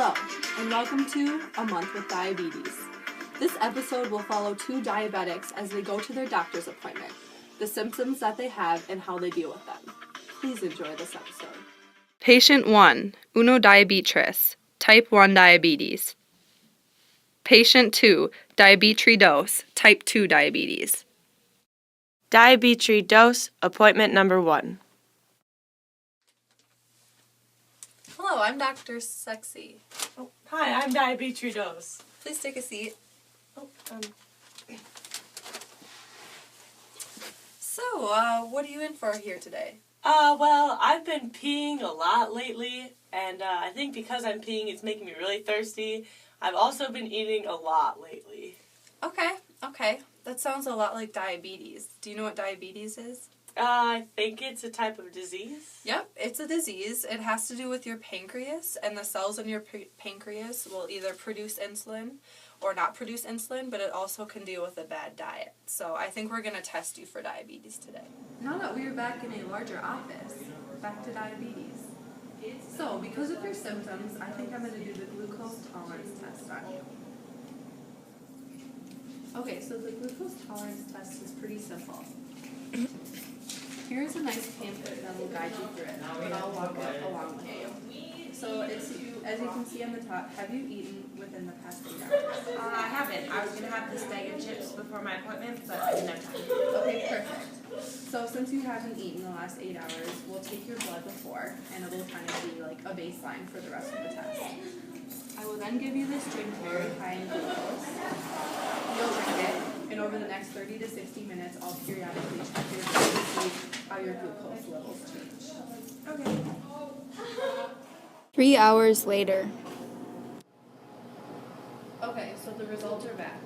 Hello, and welcome to A Month with Diabetes. This episode will follow two diabetics as they go to their doctor's appointment, the symptoms that they have, and how they deal with them. Please enjoy this episode. Patient 1, Uno Diabetes, Type 1 Diabetes. Patient 2, Diabetes, Type 2 Diabetes. Diabetes, appointment number 1. Hello, I'm Dr. Sexy. Oh, hi, I'm Diabetes. Please take a seat. So, what are you in for here today? Well, I've been peeing a lot lately, and I think because I'm peeing, it's making me really thirsty. I've also been eating a lot lately. Okay. That sounds a lot like diabetes. Do you know what diabetes is? I think it's a type of disease. Yep, it's a disease. It has to do with your pancreas, and the cells in your pancreas will either produce insulin or not produce insulin, but it also can deal with a bad diet. So I think we're going to test you for diabetes today. Now that we are back in a larger office, back to diabetes. So, because of your symptoms, I think I'm going to do the glucose tolerance test on you. Okay, so the glucose tolerance test is pretty simple. Here's a nice pamphlet that will guide you through it, but I'll walk it along with you. So it's as you can see on the top, have you eaten within the past 8 hours? I haven't. I was going to have this bag of chips before my appointment, but I didn't have time. Okay, perfect. So since you haven't eaten the last 8 hours, we'll take your blood before, and it will kind of be like a baseline for the rest of the test. I will then give you this drink very high in glucose. You'll drink it, and over the next 30 to 60 minutes, I'll periodically check your blood to see how your glucose levels change. Okay. 3 hours later. Okay, so the results are back.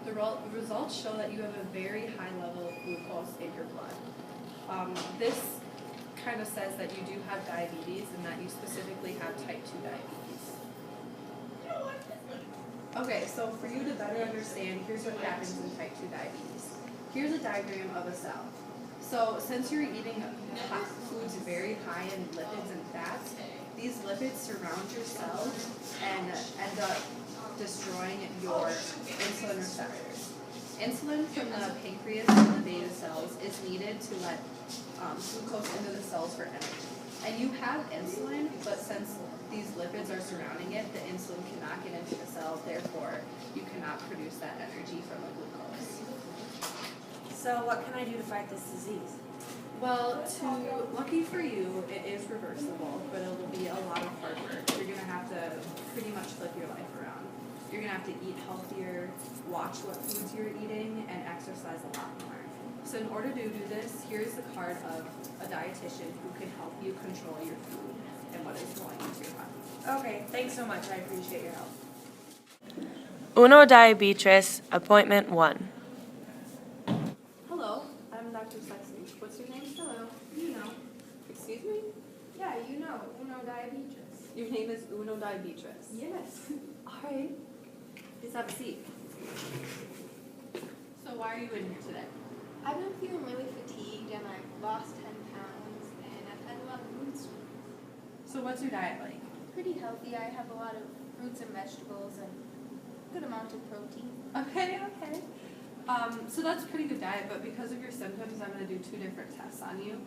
The results show that you have a very high level of glucose in your blood. This kind of says that you do have diabetes and that you specifically have type 2 diabetes. Okay, so for you to better understand, here's what happens in type 2 diabetes. Here's a diagram of a cell. So since you're eating foods very high in lipids and fats, these lipids surround your cells and end up destroying your insulin receptors. Insulin from the pancreas and the beta cells is needed to let glucose into the cells for energy. And you have insulin, but since these lipids are surrounding it, the insulin cannot get into the cells, therefore you cannot produce that energy from the glucose. So what can I do to fight this disease? Well, lucky for you, it is reversible, but it'll be a lot of hard work. You're going to have to pretty much flip your life around. You're going to have to eat healthier, watch what foods you're eating, and exercise a lot more. So in order to do this, here's the card of a dietitian who can help you control your food and what is going into your body. Okay, thanks so much. I appreciate your help. Uno Diabetes, appointment 1. Hello, I'm Dr. Sexy. What's your name? Hello. You know. Excuse me? Yeah, you know, Uno Diabetes. Your name is Uno Diabetes. Yes. All right. Please have a seat. So why are you in here today? I've been feeling really fatigued and I've lost 10 pounds and I've had a lot of mood swings. So what's your diet like? Pretty healthy. I have a lot of fruits and vegetables and a good amount of protein. Okay. So that's a pretty good diet, but because of your symptoms, I'm going to do 2 different tests on you.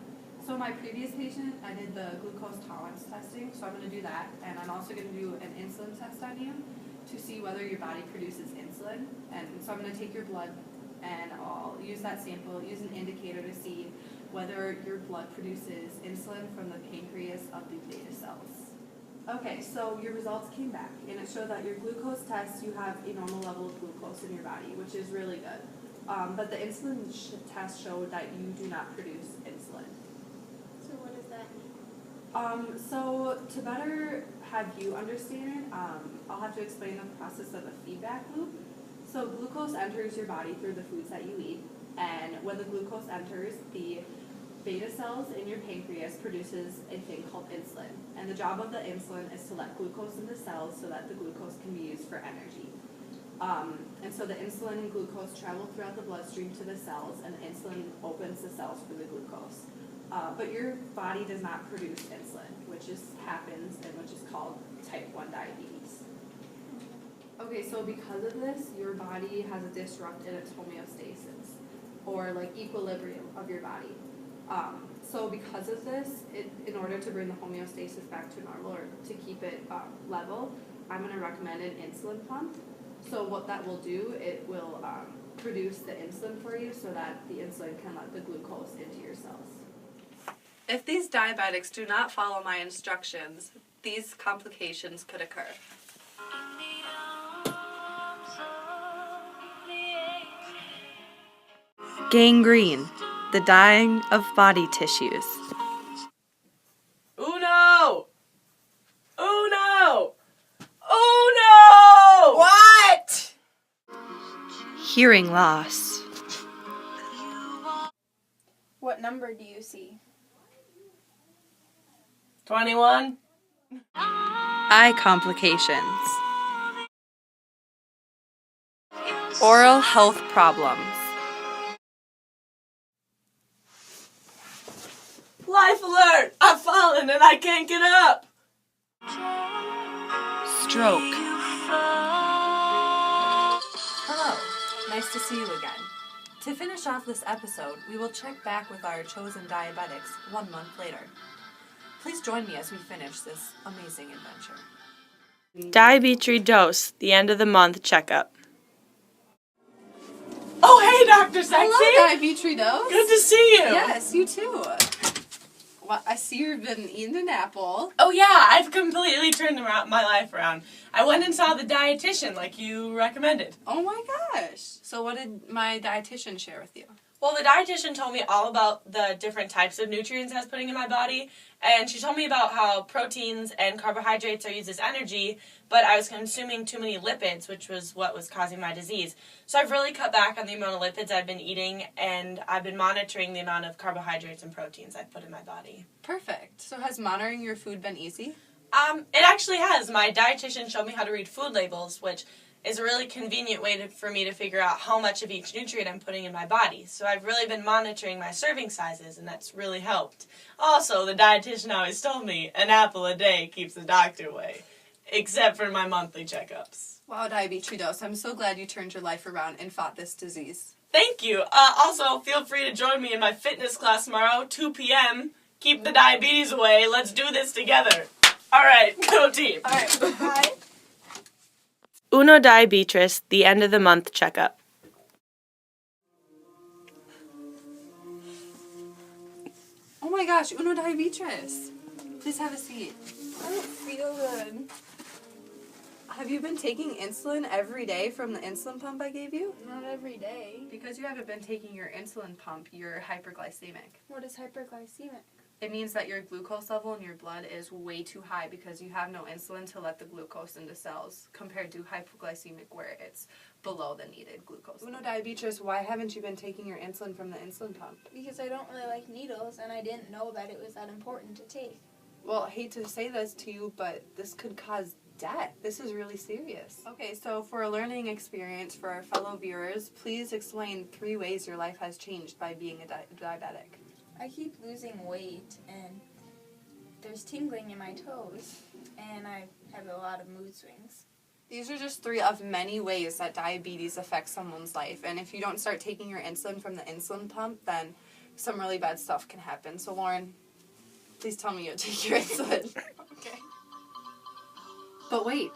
So my previous patient, I did the glucose tolerance testing, so I'm going to do that, and I'm also going to do an insulin test on you to see whether your body produces insulin. And so I'm going to take your blood, and I'll use that sample, use an indicator to see whether your blood produces insulin from the pancreas of the beta cells. Okay, so your results came back, and it showed that your glucose test, you have a normal level of glucose in your body, which is really good. But the insulin test showed that you do not produce insulin. So what does that mean? So to better have you understand it, I'll have to explain the process of a feedback loop. So glucose enters your body through the foods that you eat, and when the glucose enters, the beta cells in your pancreas produces a thing called insulin. And the job of the insulin is to let glucose in the cells so that the glucose can be used for energy. And so the insulin and glucose travel throughout the bloodstream to the cells, and the insulin opens the cells for the glucose. but your body does not produce insulin, which happens and which is called type 1 diabetes. Okay, so because of this, your body has a disrupt in its homeostasis, or like equilibrium of your body. So because of this, in order to bring the homeostasis back to normal or to keep it level, I'm going to recommend an insulin pump. So what that will do, it will produce the insulin for you so that the insulin can let the glucose into your cells. If these diabetics do not follow my instructions, these complications could occur. Gangrene, the dying of body tissues. Uno! Uno! Uno! What? Hearing loss. What number do you see? 21? Eye complications. Oral health problems. Life alert! I've fallen and I can't get up! Stroke. Hello, nice to see you again. To finish off this episode, we will check back with our chosen diabetics 1 month later. Please join me as we finish this amazing adventure. Diabetes dose, the end of the month checkup. Oh, hey, Dr. Sexy! Hello, Diabetes. Good to see you! Yes, you too. Well, I see you've been eating an apple. Oh yeah, I've completely turned my life around. I went and saw the dietitian like you recommended. Oh my gosh. So what did my dietitian share with you? Well, the dietitian told me all about the different types of nutrients I was putting in my body, and she told me about how proteins and carbohydrates are used as energy, but I was consuming too many lipids, which was what was causing my disease. So I've really cut back on the amount of lipids I've been eating, and I've been monitoring the amount of carbohydrates and proteins I've put in my body. Perfect. So has monitoring your food been easy? It actually has. My dietitian showed me how to read food labels, which is a really convenient way for me to figure out how much of each nutrient I'm putting in my body. So I've really been monitoring my serving sizes, and that's really helped. Also, the dietitian always told me an apple a day keeps the doctor away, except for my monthly checkups. Wow, Diabetes, I'm so glad you turned your life around and fought this disease. Thank you. Also, feel free to join me in my fitness class tomorrow, 2 p.m. Keep the diabetes away. Let's do this together. All right, go team. All right, bye. Uno Diabetes, the end of the month checkup. Oh my gosh, Uno Diabetes. Please have a seat. I don't feel good. Have you been taking insulin every day from the insulin pump I gave you? Not every day. Because you haven't been taking your insulin pump, you're hyperglycemic. What is hyperglycemic? It means that your glucose level in your blood is way too high because you have no insulin to let the glucose into cells compared to hypoglycemic where it's below the needed glucose. Uno Diabetes, why haven't you been taking your insulin from the insulin pump? Because I don't really like needles and I didn't know that it was that important to take. Well, I hate to say this to you, but this could cause death. This is really serious. Okay, so for a learning experience for our fellow viewers, please explain 3 ways your life has changed by being a diabetic. I keep losing weight and there's tingling in my toes and I have a lot of mood swings. These are just 3 of many ways that diabetes affects someone's life, and if you don't start taking your insulin from the insulin pump, then some really bad stuff can happen. So Lauren, please tell me you'll take your insulin. Okay. But wait,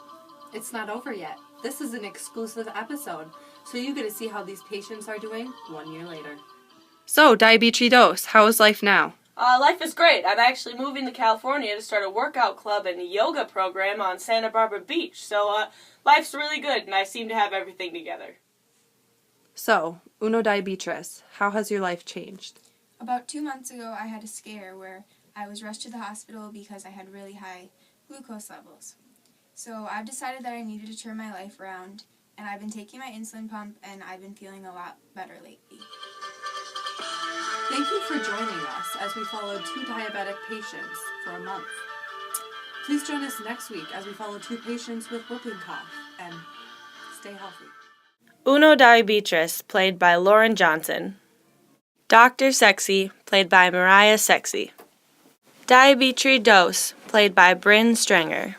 it's not over yet. This is an exclusive episode, so you get to see how these patients are doing 1 year later. So, Diabetes, how is life now? Life is great. I'm actually moving to California to start a workout club and a yoga program on Santa Barbara Beach. So, life's really good, and I seem to have everything together. So, Uno Diabetes, how has your life changed? About 2 months ago, I had a scare where I was rushed to the hospital because I had really high glucose levels. So I've decided that I needed to turn my life around, and I've been taking my insulin pump, and I've been feeling a lot better lately. Thank you for joining us as we followed 2 diabetic patients for a month. Please join us next week as we follow 2 patients with whooping cough, and stay healthy. Uno Diabetes, played by Lauren Johnson. Dr. Sexy, played by Mariah Sexy. Diabetri Dose, played by Brinn Strenger.